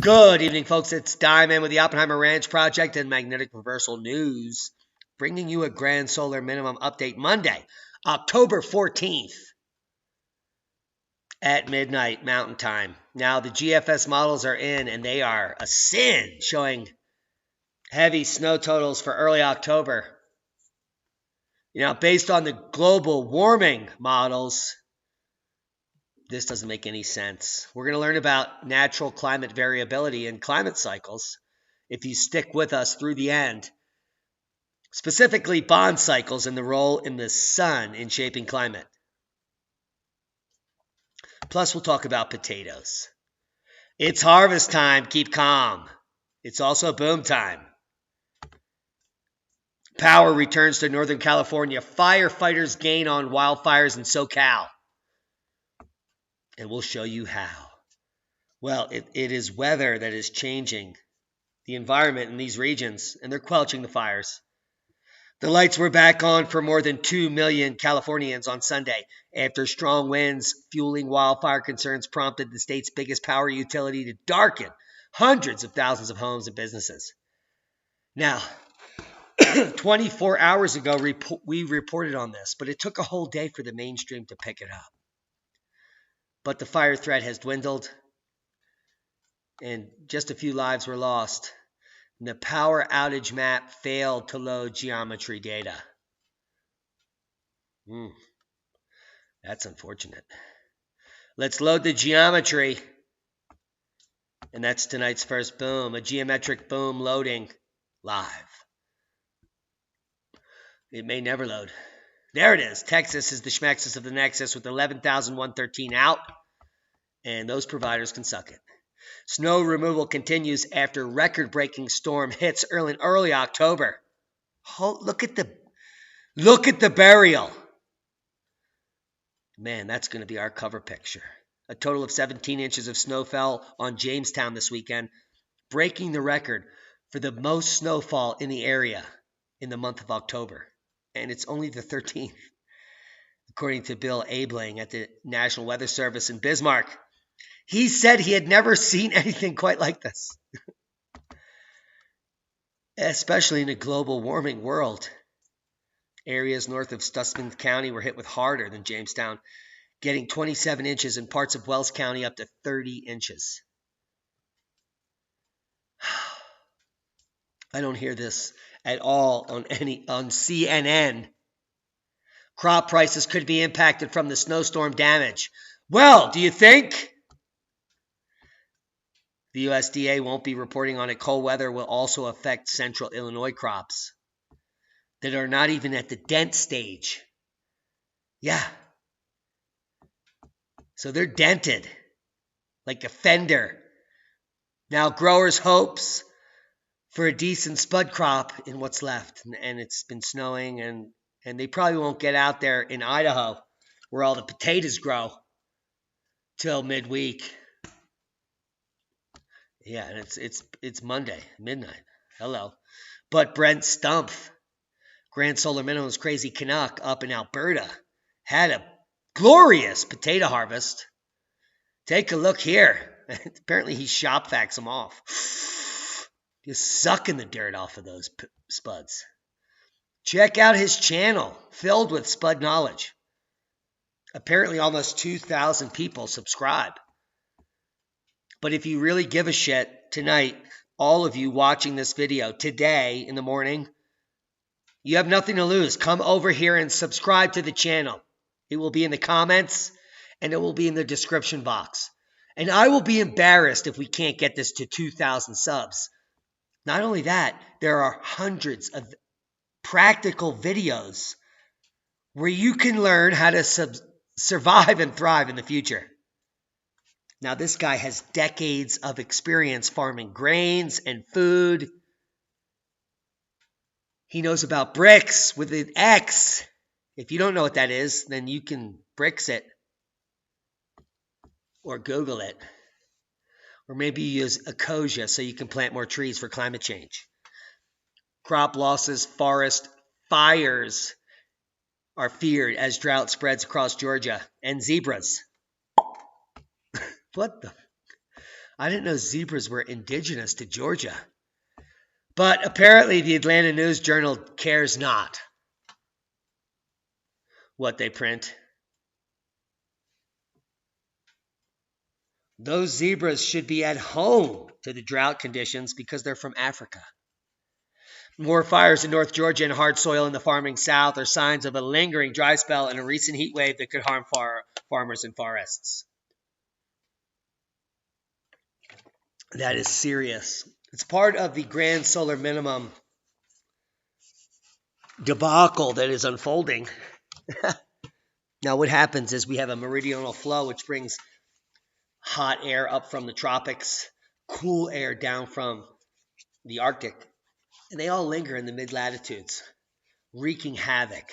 Good evening, folks. It's Diamond with the Oppenheimer Ranch Project and Magnetic Reversal News, bringing you a grand solar minimum update Monday, October 14th at midnight Mountain Time. Now, the GFS models are in, and they are a sin, showing heavy snow totals for early October. Based on the global warming models, this doesn't make any sense. We're going to learn about natural climate variability and climate cycles if you stick with us through the end, specifically bond cycles and the role in the sun in shaping climate. Plus, we'll talk about potatoes. It's harvest time. Keep calm. It's also boom time. Power returns to Northern California. Firefighters gain on wildfires in SoCal. And we'll show you how. Well, it is weather that is changing the environment in these regions, and they're quelching the fires. The lights were back on for more than 2 million Californians on Sunday after strong winds fueling wildfire concerns prompted the state's biggest power utility to darken hundreds of thousands of homes and businesses. Now, 24 hours ago, we reported on this, but it took a whole day for the mainstream to pick it up. But the fire threat has dwindled, and just a few lives were lost. And the power outage map failed to load geometry data. That's unfortunate. Let's load the geometry. And that's tonight's first boom, a geometric boom loading live. It may never load. There it is. Texas is the schmexis of the nexus with 11,113 out, and those providers can suck it. Snow removal continues after record-breaking storm hits early October. Oh, look at the burial. Man, that's going to be our cover picture. A total of 17 inches of snow fell on Jamestown this weekend, breaking the record for the most snowfall in the area in the month of October. And it's only the 13th, according to Bill Abling at the National Weather Service in Bismarck. He said he had never seen anything quite like this, especially in a global warming world. Areas north of Stutsman County were hit with harder than Jamestown, getting 27 inches in parts of Wells County up to 30 inches. I don't hear this at all on CNN. Crop prices could be impacted from the snowstorm damage. Well, do you think? The USDA won't be reporting on it. Cold weather will also affect central Illinois crops that are not even at the dent stage. Yeah. So they're dented like a fender. Now growers' hopes for a decent spud crop in what's left. And it's been snowing, and they probably won't get out there in Idaho where all the potatoes grow till midweek. Yeah, and it's Monday, midnight. Hello. But Brent Stumpf, Grand Solar Minimum's crazy Canuck up in Alberta, had a glorious potato harvest. Take a look here. Apparently he shop vacs them off. Just sucking the dirt off of those spuds. Check out his channel, filled with spud knowledge. Apparently almost 2,000 people subscribe. But if you really give a shit tonight, all of you watching this video today in the morning, you have nothing to lose. Come over here and subscribe to the channel. It will be in the comments and it will be in the description box. And I will be embarrassed if we can't get this to 2,000 subs. Not only that, there are hundreds of practical videos where you can learn how to survive and thrive in the future. Now, this guy has decades of experience farming grains and food. He knows about bricks with an X. If you don't know what that is, then you can bricks it or Google it. Or maybe you use Ecosia so you can plant more trees for climate change. Crop losses, forest fires are feared as drought spreads across Georgia, and zebras. What the? I didn't know zebras were indigenous to Georgia. But apparently the Atlanta News Journal cares not what they print. Those zebras should be at home to the drought conditions because they're from Africa. More fires in North Georgia and hard soil in the farming South are signs of a lingering dry spell and a recent heat wave that could harm farmers and forests. That is serious. It's part of the grand solar minimum debacle that is unfolding. Now, what happens is we have a meridional flow which brings hot air up from the tropics, cool air down from the Arctic, and they all linger in the mid-latitudes, wreaking havoc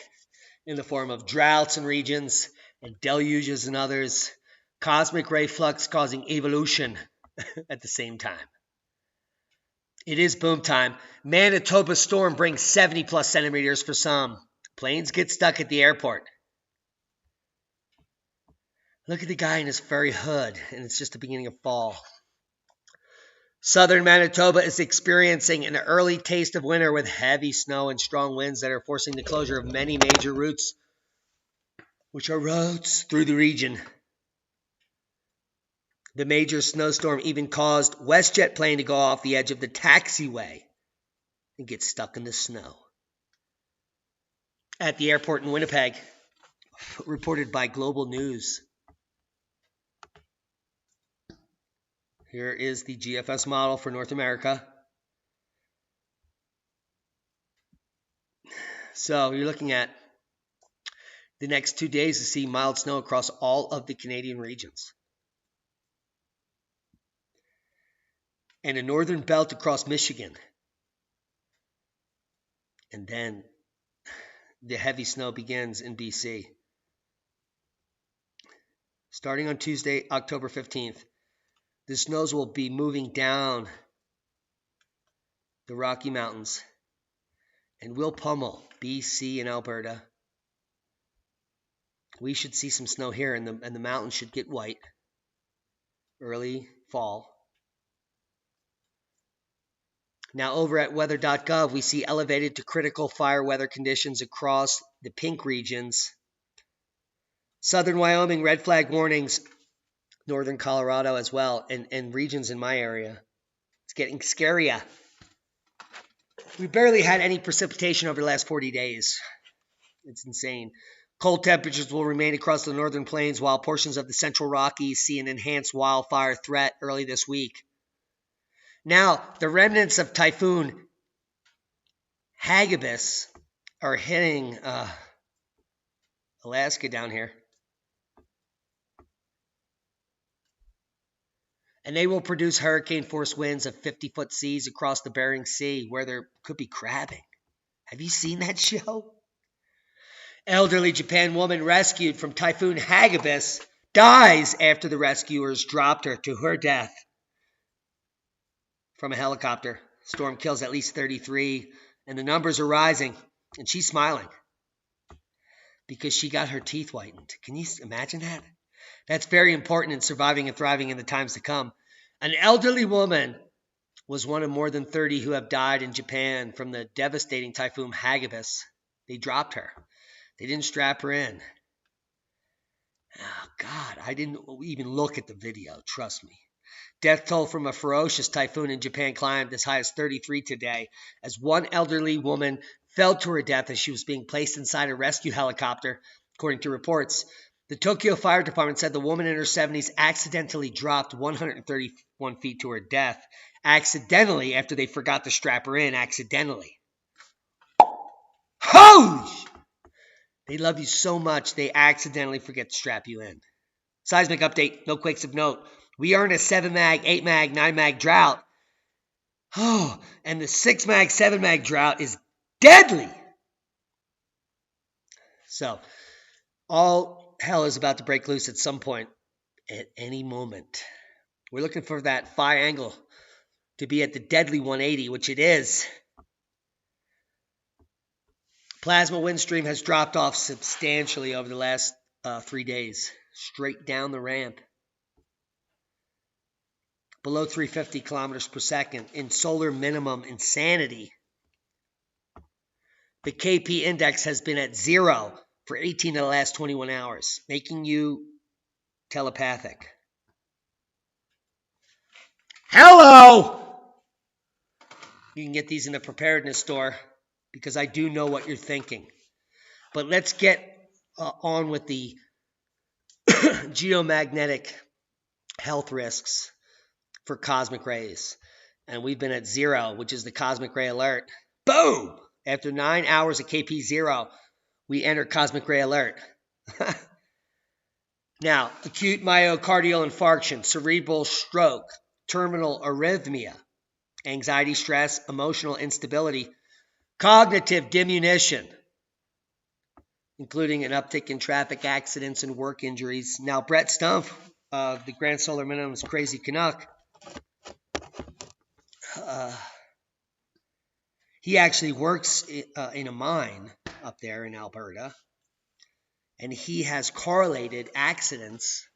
in the form of droughts in regions and deluges in others, cosmic ray flux causing evolution at the same time. It is boom time. Manitoba Storm brings 70 plus centimeters for some. Planes get stuck at the airport. Look at the guy in his furry hood, and it's just the beginning of fall. Southern Manitoba is experiencing an early taste of winter with heavy snow and strong winds that are forcing the closure of many major routes, which are roads through the region. The major snowstorm even caused WestJet plane to go off the edge of the taxiway and get stuck in the snow. At the airport in Winnipeg, reported by Global News. Here is the GFS model for North America. So you're looking at the next 2 days to see mild snow across all of the Canadian regions. And a northern belt across Michigan. And then the heavy snow begins in BC. Starting on Tuesday, October 15th, the snows will be moving down the Rocky Mountains and will pummel BC and Alberta. We should see some snow here, and the mountains should get white early fall. Now over at weather.gov, we see elevated to critical fire weather conditions across the pink regions. Southern Wyoming, red flag warnings. Northern Colorado as well, and regions in my area. It's getting scarier. We barely had any precipitation over the last 40 days. It's insane. Cold temperatures will remain across the northern plains while portions of the central Rockies see an enhanced wildfire threat early this week. Now, the remnants of Typhoon Hagibis are hitting Alaska down here. And they will produce hurricane-force winds of 50-foot seas across the Bering Sea where there could be crabbing. Have you seen that show? Elderly Japan woman rescued from Typhoon Hagibis dies after the rescuers dropped her to her death from a helicopter. Storm kills at least 33, and the numbers are rising, and she's smiling because she got her teeth whitened. Can you imagine that? That's very important in surviving and thriving in the times to come. An elderly woman was one of more than 30 who have died in Japan from the devastating Typhoon Hagibis. They dropped her. They didn't strap her in. Oh, God, I didn't even look at the video, trust me. Death toll from a ferocious typhoon in Japan climbed as high as 33 today as one elderly woman fell to her death as she was being placed inside a rescue helicopter, according to reports. The Tokyo Fire Department said the woman in her 70s accidentally dropped 131 feet to her death. Accidentally, after they forgot to strap her in, accidentally. Oh! They love you so much, they accidentally forget to strap you in. Seismic update, no quakes of note. We are in a 7 mag, 8 mag, 9 mag drought. Oh, and the 6 mag, 7 mag drought is deadly. So, all hell is about to break loose at some point, at any moment. We're looking for that phi angle to be at the deadly 180, which it is. Plasma wind stream has dropped off substantially over the last 3 days, straight down the ramp. below 350 kilometers per second in solar minimum insanity. The KP index has been at 0 for 18 of the last 21 hours, making you telepathic. Hello! You can get these in the Preparedness store because I do know what you're thinking. But let's get on with the geomagnetic health risks for cosmic rays. And we've been at 0, which is the cosmic ray alert. Boom! After 9 hours of KP0, we enter cosmic ray alert. Now, acute myocardial infarction, cerebral stroke, terminal arrhythmia, anxiety, stress, emotional instability, cognitive diminution, including an uptick in traffic accidents and work injuries. Now, Brent Stumpf, the Grand Solar Minimum's crazy Canuck, he actually works in a mine up there in Alberta, and he has correlated accidents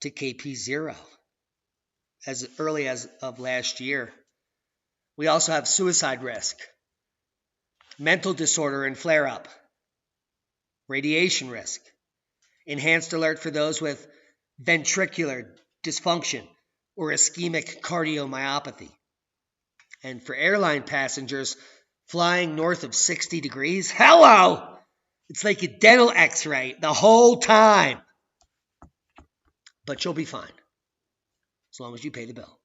to KP0 as early as of last year. We also have suicide risk, mental disorder and flare-up, radiation risk, enhanced alert for those with ventricular dysfunction or ischemic cardiomyopathy. And for airline passengers flying north of 60 degrees, hello! It's like a dental x-ray the whole time. But you'll be fine, as long as you pay the bill.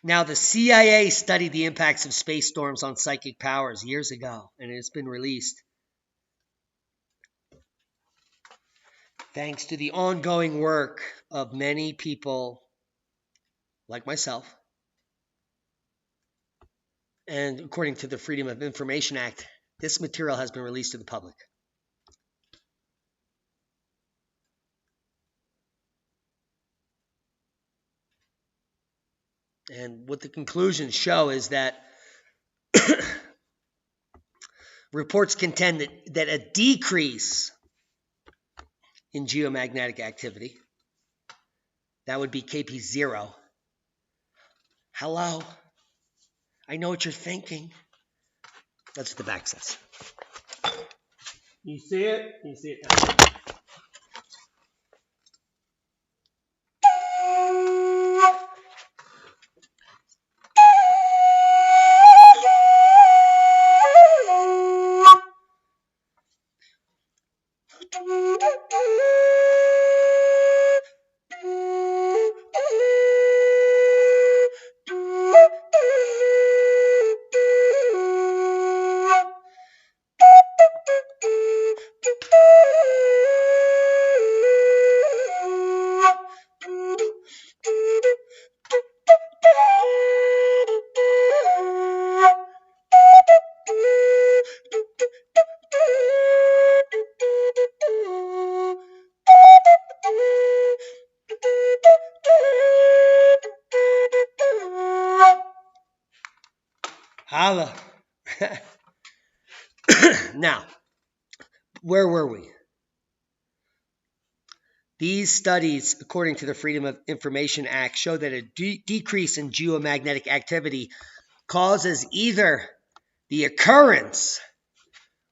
Now, the CIA studied the impacts of space storms on psychic powers years ago, and it's been released. Thanks to the ongoing work of many people like myself, and according to the Freedom of Information Act, this material has been released to the public. And what the conclusions show is that reports contend that a decrease in geomagnetic activity, that would be KP0. Hello? I know what you're thinking. That's what the back says. You see it? You see it now. Holla. Now, where were we? These studies, according to the Freedom of Information Act, show that a decrease in geomagnetic activity causes either the occurrence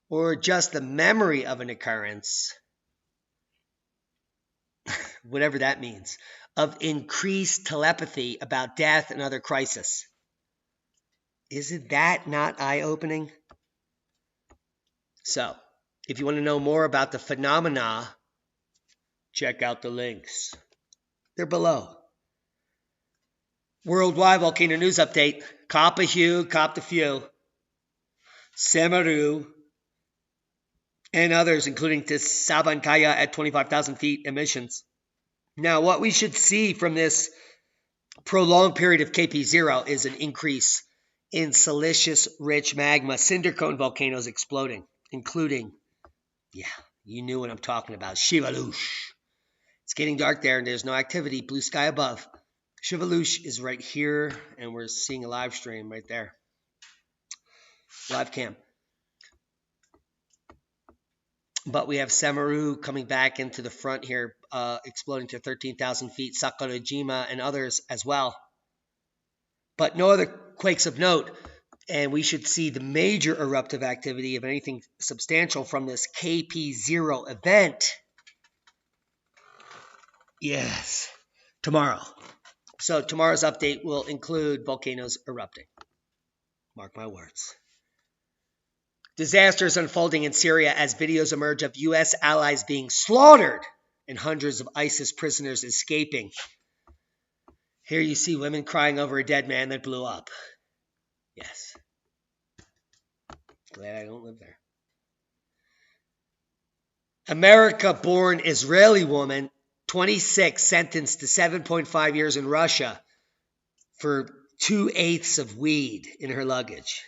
or just the memory of an occurrence, whatever that means, of increased telepathy about death and other crises. Isn't that not eye-opening? So, if you want to know more about the phenomena, check out the links. They're below. Worldwide Volcano News Update. Cop a Hugh, copped a few. Semeru, and others, including to Sabancaya at 25,000 feet emissions. Now, what we should see from this prolonged period of KP0 is an increase in siliceous-rich magma, cinder cone volcanoes exploding, including, yeah, you knew what I'm talking about, Shivalush. It's getting dark there, and there's no activity, blue sky above. Shivalush is right here, and we're seeing a live stream right there. Live cam. But we have Semeru coming back into the front here exploding to 13,000 feet, Sakurajima and others as well. But no other quakes of note, and we should see the major eruptive activity of anything substantial from this KP0 event. Yes, tomorrow. So tomorrow's update will include volcanoes erupting. Mark my words. Disasters unfolding in Syria as videos emerge of U.S. allies being slaughtered and hundreds of ISIS prisoners escaping. Here you see women crying over a dead man that blew up. Yes. Glad I don't live there. America-born Israeli woman, 26, sentenced to 7.5 years in Russia for 2/8 of weed in her luggage.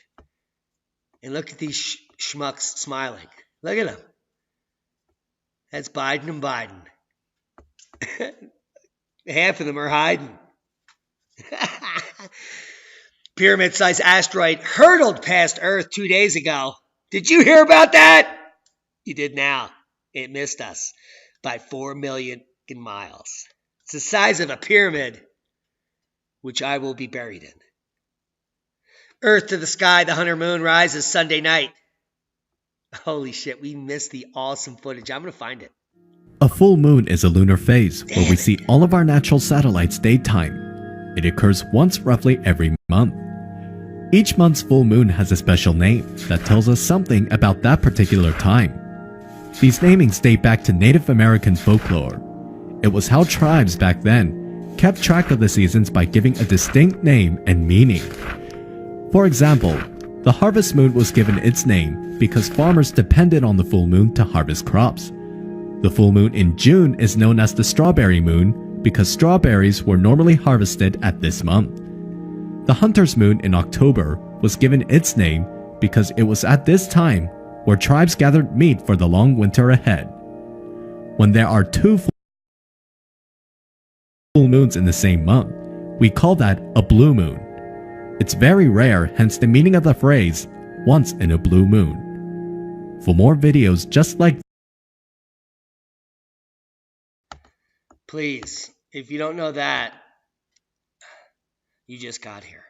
And look at these schmucks smiling. Look at them. That's Biden and Biden. Half of them are hiding. Pyramid-sized asteroid hurtled past Earth 2 days ago. Did you hear about that? You did now. It missed us by 4 million miles. It's the size of a pyramid, which I will be buried in. Earth to the sky, the Hunter moon rises Sunday night. Holy shit, we missed the awesome footage. I'm going to find it. A full moon is a lunar phase where we see all of our natural satellites daytime. It occurs once roughly every month. Each month's full moon has a special name that tells us something about that particular time. These namings date back to Native American folklore. It was how tribes back then kept track of the seasons by giving a distinct name and meaning. For example, the harvest moon was given its name because farmers depended on the full moon to harvest crops. The full moon in June is known as the strawberry moon because strawberries were normally harvested at this month. The hunter's moon in October was given its name because it was at this time where tribes gathered meat for the long winter ahead. When there are two full moons in the same month, we call that a blue moon. It's very rare, hence the meaning of the phrase, once in a blue moon. For more videos just like please, if you don't know that, you just got here.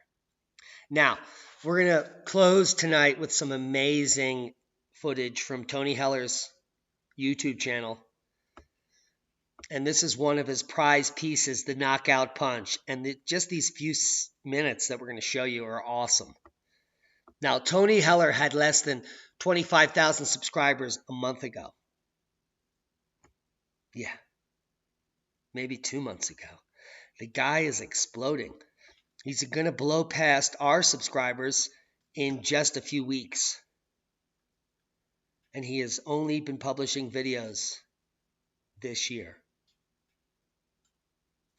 Now, we're going to close tonight with some amazing footage from Tony Heller's YouTube channel. And this is one of his prize pieces, the knockout punch. And just these few minutes that we're going to show you are awesome. Now, Tony Heller had less than 25,000 subscribers a month ago. Yeah. Maybe 2 months ago. The guy is exploding. He's going to blow past our subscribers in just a few weeks. And he has only been publishing videos this year.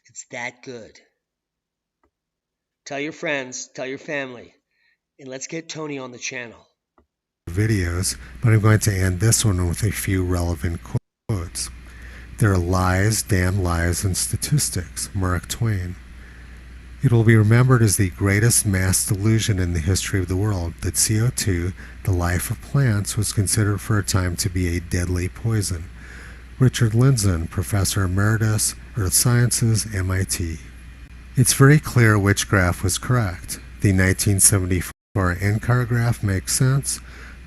It's that good. Tell your friends, tell your family, and let's get Tony on the channel. Videos, but I'm going to end this one with a few relevant quotes. There are lies, damn lies, and statistics. Mark Twain. It will be remembered as the greatest mass delusion in the history of the world that CO2, the life of plants, was considered for a time to be a deadly poison. Richard Lindzen, Professor Emeritus, Earth Sciences, MIT. It's very clear which graph was correct. The 1974 NCAR graph makes sense,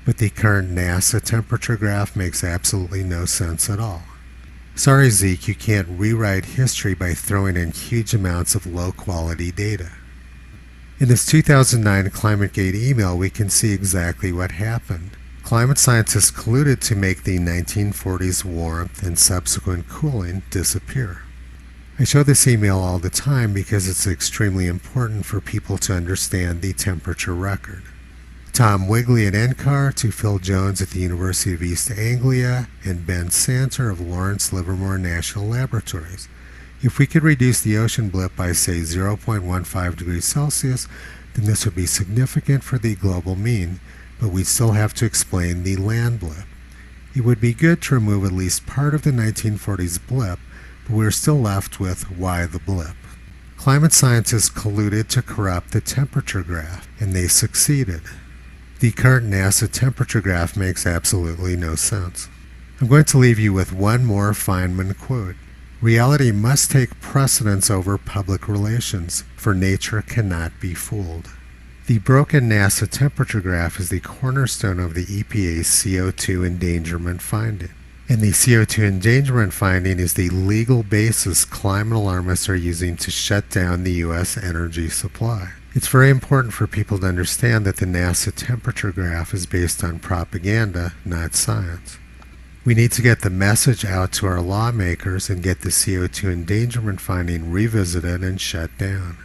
but the current NASA temperature graph makes absolutely no sense at all. Sorry, Zeke, you can't rewrite history by throwing in huge amounts of low-quality data. In this 2009 ClimateGate email, we can see exactly what happened. Climate scientists colluded to make the 1940s warmth and subsequent cooling disappear. I show this email all the time because it's extremely important for people to understand the temperature record. Tom Wigley at NCAR to Phil Jones at the University of East Anglia and Ben Santer of Lawrence Livermore National Laboratories. If we could reduce the ocean blip by, say, 0.15 degrees Celsius, then this would be significant for the global mean, but we'd still have to explain the land blip. It would be good to remove at least part of the 1940s blip, but we're still left with why the blip. Climate scientists colluded to corrupt the temperature graph, and they succeeded. The current NASA temperature graph makes absolutely no sense. I'm going to leave you with one more Feynman quote. Reality must take precedence over public relations, for nature cannot be fooled. The broken NASA temperature graph is the cornerstone of the EPA's CO2 endangerment finding. And the CO2 endangerment finding is the legal basis climate alarmists are using to shut down the U.S. energy supply. It's very important for people to understand that the NASA temperature graph is based on propaganda, not science. We need to get the message out to our lawmakers and get the CO2 endangerment finding revisited and shut down.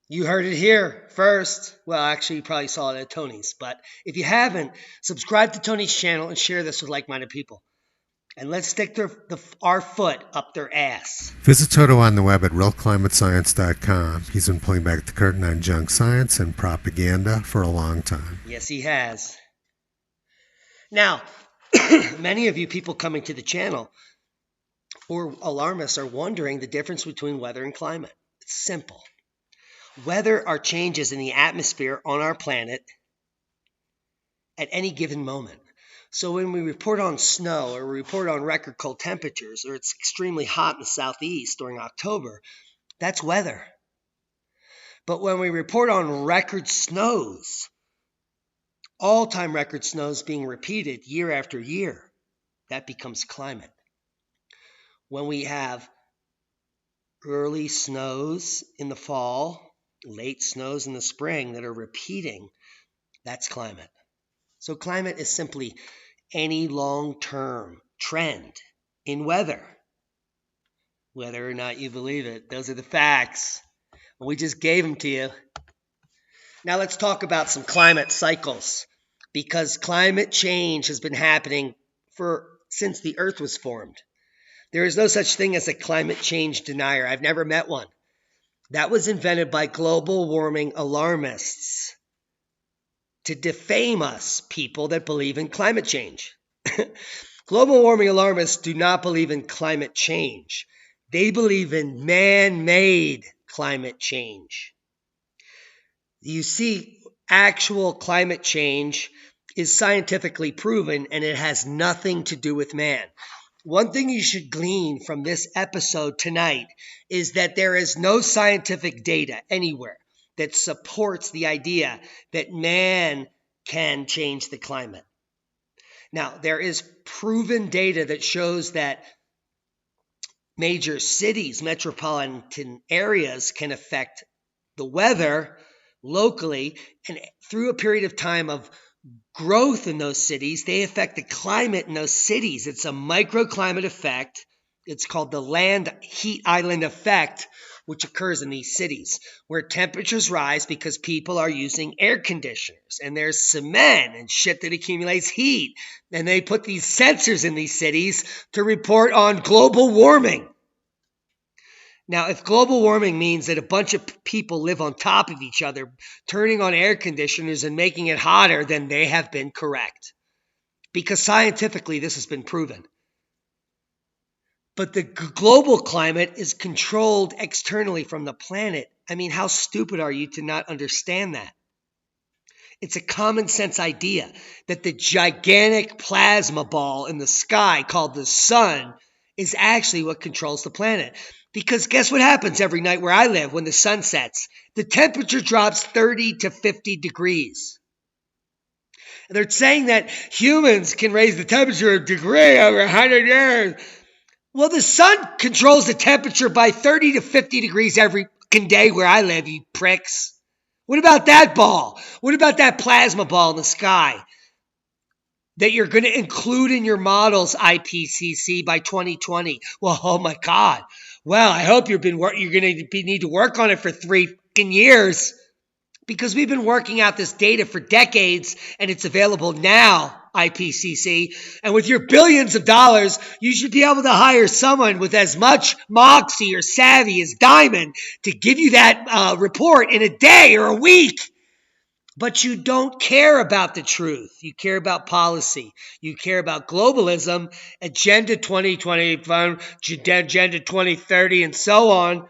You heard it here first. Well, actually, you probably saw it at Tony's. But if you haven't, subscribe to Tony's channel and share this with like-minded people. And let's stick our foot up their ass. Visit Toto on the web at realclimatescience.com. He's been pulling back the curtain on junk science and propaganda for a long time. Yes, he has. Now, many of you people coming to the channel or alarmists are wondering the difference between weather and climate. It's simple. Weather are changes in the atmosphere on our planet at any given moment. So when we report on snow or we report on record cold temperatures or it's extremely hot in the southeast during October, that's weather. But when we report on record snows, all-time record snows being repeated year after year, that becomes climate. When we have early snows in the fall, late snows in the spring that are repeating, that's climate. So climate is simply any long-term trend in weather. Whether or not you believe it, those are the facts. We just gave them to you. Now let's talk about some climate cycles, because climate change has been happening since the Earth was formed. There is no such thing as a climate change denier. I've never met one. That was invented by global warming alarmists to defame us, people that believe in climate change. Global warming alarmists do not believe in climate change. They believe in man-made climate change. You see, actual climate change is scientifically proven, and it has nothing to do with man. One thing you should glean from this episode tonight is that there is no scientific data anywhere that supports the idea that man can change the climate. Now, there is proven data that shows that major cities, metropolitan areas can affect the weather locally, and through a period of time of growth in those cities, they affect the climate in those cities. It's a microclimate effect. It's called the land heat island effect, which occurs in these cities where temperatures rise because people are using air conditioners and there's cement and shit that accumulates heat. And they put these sensors in these cities to report on global warming. Now, if global warming means that a bunch of people live on top of each other, turning on air conditioners and making it hotter, then they have been correct. Because scientifically, this has been proven. But the global climate is controlled externally from the planet. I mean, how stupid are you to not understand that? It's a common sense idea that the gigantic plasma ball in the sky called the sun is actually what controls the planet. Because guess what happens every night where I live when the sun sets? The temperature drops 30 to 50 degrees. And they're saying that humans can raise the temperature a degree over 100 years. Well, the sun controls the temperature by 30 to 50 degrees every fucking day where I live, you pricks. What about that ball? What about that plasma ball in the sky that you're going to include in your models, IPCC, by 2020? Well, oh my God. Well, I hope you're going to need to work on it for 3 fucking years, because we've been working out this data for decades and it's available now, IPCC. And with your billions of dollars, you should be able to hire someone with as much moxie or savvy as Diamond to give you that report in a day or a week. But you don't care about the truth. You care about policy. You care about globalism, Agenda 2025, Agenda 2030, and so on,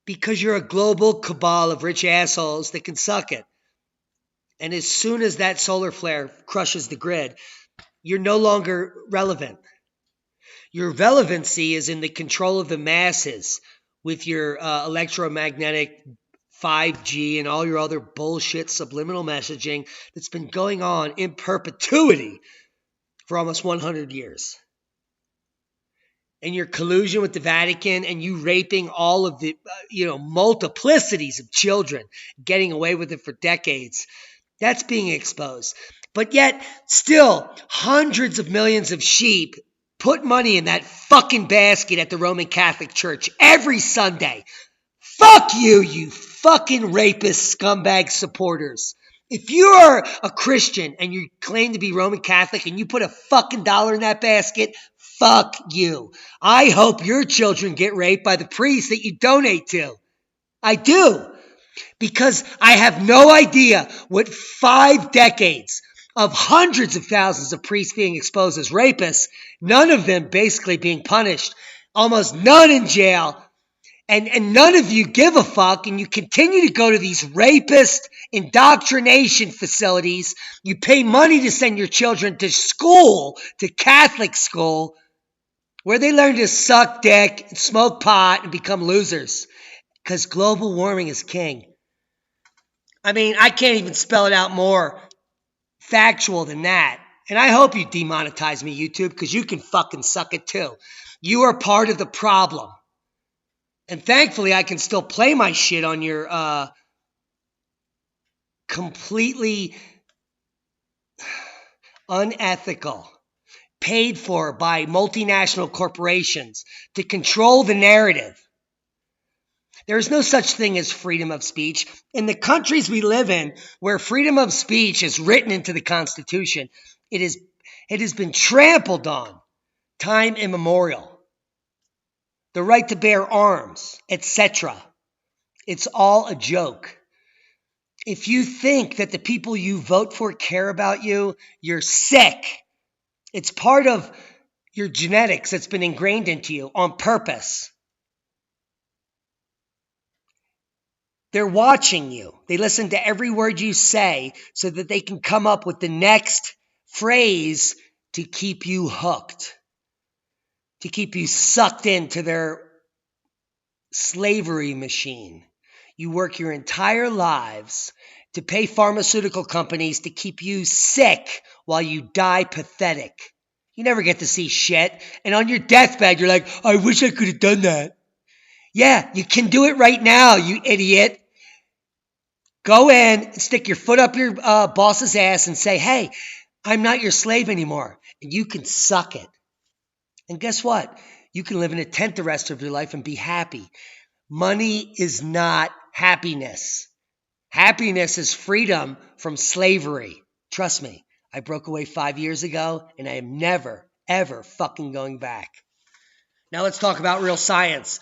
because you're a global cabal of rich assholes that can suck it. And as soon as that solar flare crushes the grid, you're no longer relevant. Your relevancy is in the control of the masses with your electromagnetic 5G and all your other bullshit subliminal messaging that's been going on in perpetuity for almost 100 years. And your collusion with the Vatican and you raping all of the, multiplicities of children, getting away with it for decades, that's being exposed. But yet, still, hundreds of millions of sheep put money in that fucking basket at the Roman Catholic Church every Sunday. Fuck you, you fucking rapist scumbag supporters. If you are a Christian and you claim to be Roman Catholic and you put a fucking dollar in that basket, fuck you. I hope your children get raped by the priest that you donate to. I do. Because I have no idea what 5 decades of hundreds of thousands of priests being exposed as rapists, none of them basically being punished, almost none in jail, and none of you give a fuck, and you continue to go to these rapist indoctrination facilities. You pay money to send your children to school, to Catholic school, where they learn to suck dick, smoke pot, and become losers. Because global warming is king. I mean, I can't even spell it out more factual than that. And I hope you demonetize me, YouTube, because you can fucking suck it too. You are part of the problem. And thankfully, I can still play my shit on your completely unethical, paid for by multinational corporations to control the narrative. There is no such thing as freedom of speech. In the countries we live in, where freedom of speech is written into the Constitution, it has been trampled on time immemorial. The right to bear arms, etc. It's all a joke. If you think that the people you vote for care about you, you're sick. It's part of your genetics that's been ingrained into you on purpose. They're watching you. They listen to every word you say so that they can come up with the next phrase to keep you hooked, to keep you sucked into their slavery machine. You work your entire lives to pay pharmaceutical companies to keep you sick while you die pathetic. You never get to see shit. And on your deathbed, you're like, I wish I could have done that. Yeah, you can do it right now, you idiot. Go in and stick your foot up your boss's ass and say, hey, I'm not your slave anymore. And you can suck it. And guess what? You can live in a tent the rest of your life and be happy. Money is not happiness. Happiness is freedom from slavery. Trust me, I broke away 5 years ago and I am never, ever fucking going back. Now let's talk about real science.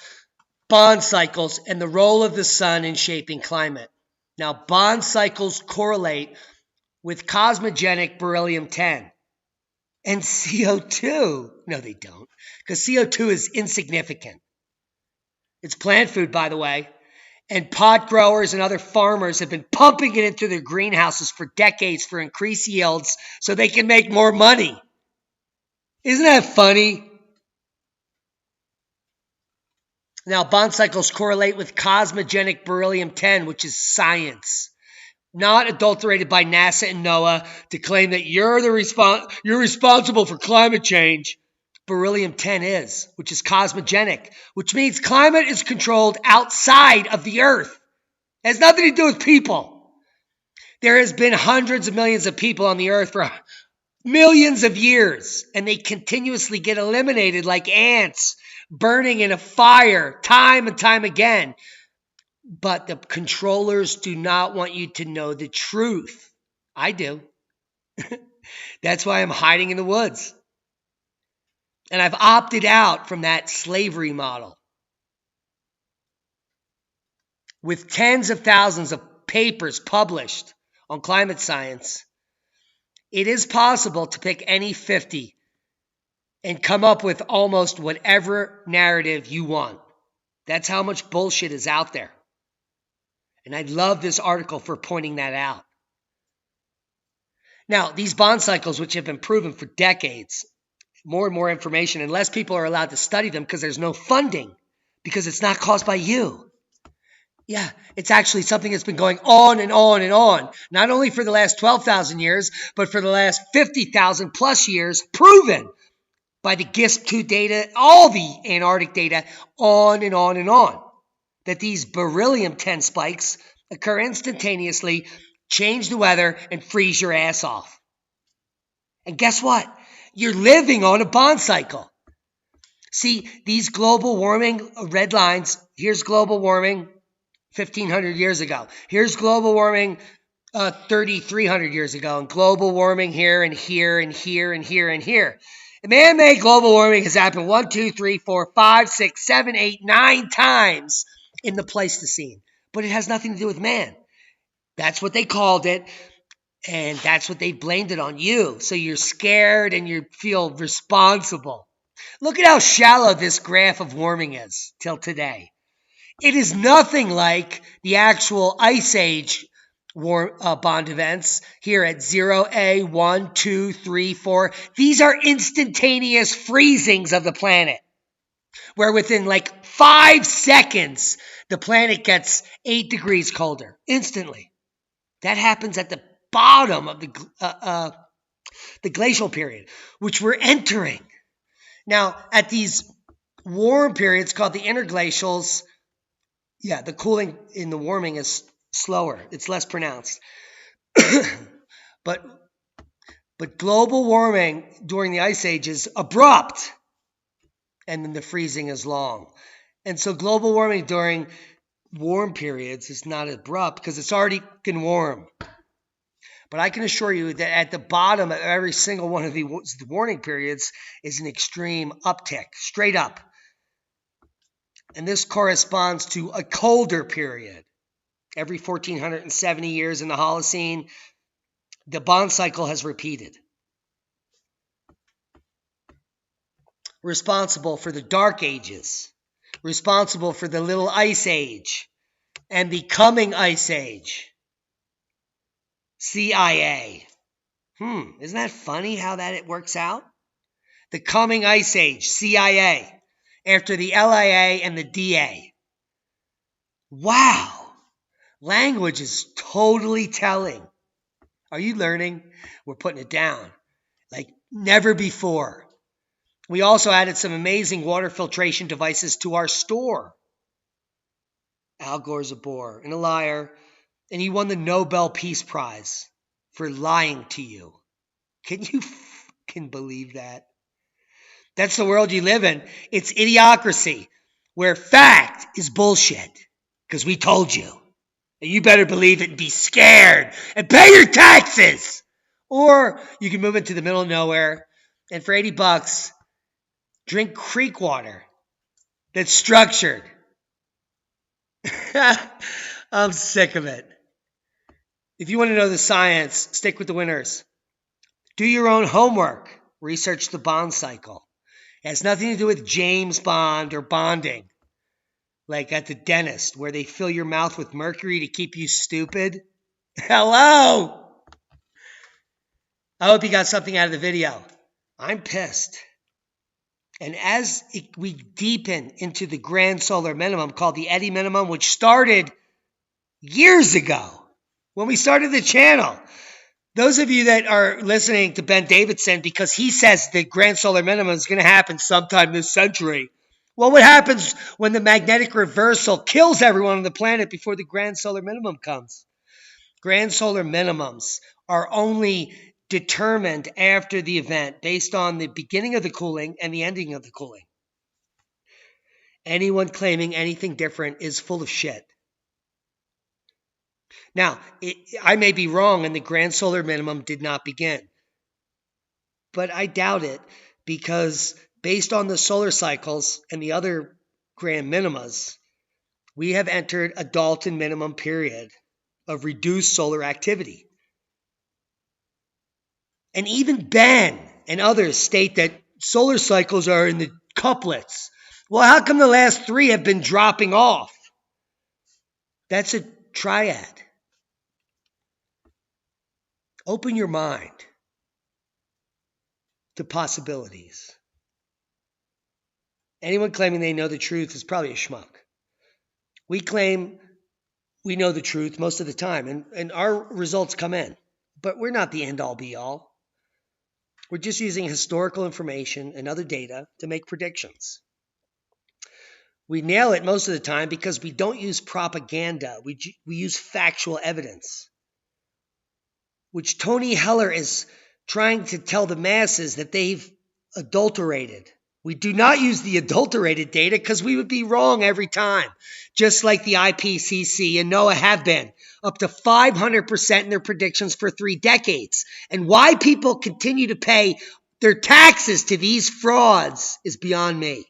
Bond cycles and the role of the sun in shaping climate. Now, bond cycles correlate with cosmogenic beryllium-10 and CO2. No, they don't, because CO2 is insignificant. It's plant food, by the way, and pot growers and other farmers have been pumping it into their greenhouses for decades for increased yields so they can make more money. Isn't that funny? Now, bond cycles correlate with cosmogenic beryllium-10, which is science, not adulterated by NASA and NOAA to claim that you're responsible for climate change. Beryllium-10 is, which is cosmogenic, which means climate is controlled outside of the Earth. It has nothing to do with people. There has been hundreds of millions of people on the Earth for millions of years, and they continuously get eliminated like ants, burning in a fire time and time again. But the controllers do not want you to know the truth. I do. That's why I'm hiding in the woods. And I've opted out from that slavery model. With tens of thousands of papers published on climate science, it is possible to pick any 50 and come up with almost whatever narrative you want. That's how much bullshit is out there. And I love this article for pointing that out. Now, these bond cycles, which have been proven for decades, more and more information, and less people are allowed to study them because there's no funding, because it's not caused by you. Yeah, it's actually something that's been going on and on and on, not only for the last 12,000 years, but for the last 50,000 plus years, proven by the GISP-2 data, all the Antarctic data, on and on and on, that these beryllium-10 spikes occur instantaneously, change the weather, and freeze your ass off. And guess what? You're living on a bond cycle. See, these global warming red lines, here's global warming 1,500 years ago. Here's global warming 3,300 years ago, and global warming here and here and here and here and here. And man-made global warming has happened 1, 2, 3, 4, 5, 6, 7, 8, 9 times in the Pleistocene. But it has nothing to do with man. That's what they called it, and that's what they blamed it on you. So you're scared and you feel responsible. Look at how shallow this graph of warming is till today. It is nothing like the actual Ice Age bond events here at 0A, 1, 2, 3, 4. These are instantaneous freezings of the planet, where within like 5 seconds, the planet gets 8 degrees colder instantly. That happens at the bottom of the glacial period, which we're entering. Now, at these warm periods called the interglacials, yeah, the cooling in the warming is slower. It's less pronounced. But global warming during the Ice Age is abrupt, and then the freezing is long. And so global warming during warm periods is not abrupt because it's already getting warm. But I can assure you that at the bottom of every single one of the warning periods is an extreme uptick, straight up. And this corresponds to a colder period. Every 1,470 years in the Holocene, the bond cycle has repeated. Responsible for the Dark Ages, responsible for the Little Ice Age, and the coming Ice Age. CIA. Isn't that funny how it works out? The coming Ice Age, CIA, after the LIA and the DA. Wow. Language is totally telling. Are you learning? We're putting it down like never before. We also added some amazing water filtration devices to our store. Al Gore's a bore and a liar, and he won the Nobel Peace Prize for lying to you. Can you fucking believe that? That's the world you live in. It's idiocracy, where fact is bullshit, because we told you. And you better believe it and be scared and pay your taxes. Or you can move into the middle of nowhere and for $80, drink creek water that's structured. I'm sick of it. If you want to know the science, stick with the winners. Do your own homework. Research the bond cycle. It has nothing to do with James Bond or bonding. Like at the dentist, where they fill your mouth with mercury to keep you stupid. Hello! I hope you got something out of the video. I'm pissed. And as we deepen into the grand solar minimum called the Eddy minimum, which started years ago when we started the channel. Those of you that are listening to Ben Davidson because he says the grand solar minimum is going to happen sometime this century. Well, what happens when the magnetic reversal kills everyone on the planet before the grand solar minimum comes? Grand solar minimums are only determined after the event based on the beginning of the cooling and the ending of the cooling. Anyone claiming anything different is full of shit. Now, I may be wrong and the grand solar minimum did not begin. But I doubt it because based on the solar cycles and the other grand minimas, we have entered a Dalton minimum period of reduced solar activity. And even Ben and others state that solar cycles are in the couplets. Well, how come the last 3 have been dropping off? That's a triad. Open your mind. to possibilities. Anyone claiming they know the truth is probably a schmuck. We claim we know the truth most of the time, and our results come in. But we're not the end-all be-all. We're just using historical information and other data to make predictions. We nail it most of the time because we don't use propaganda. We use factual evidence, which Tony Heller is trying to tell the masses that they've adulterated. We do not use the adulterated data because we would be wrong every time, just like the IPCC and NOAA have been, up to 500% in their predictions for 3 decades. And why people continue to pay their taxes to these frauds is beyond me.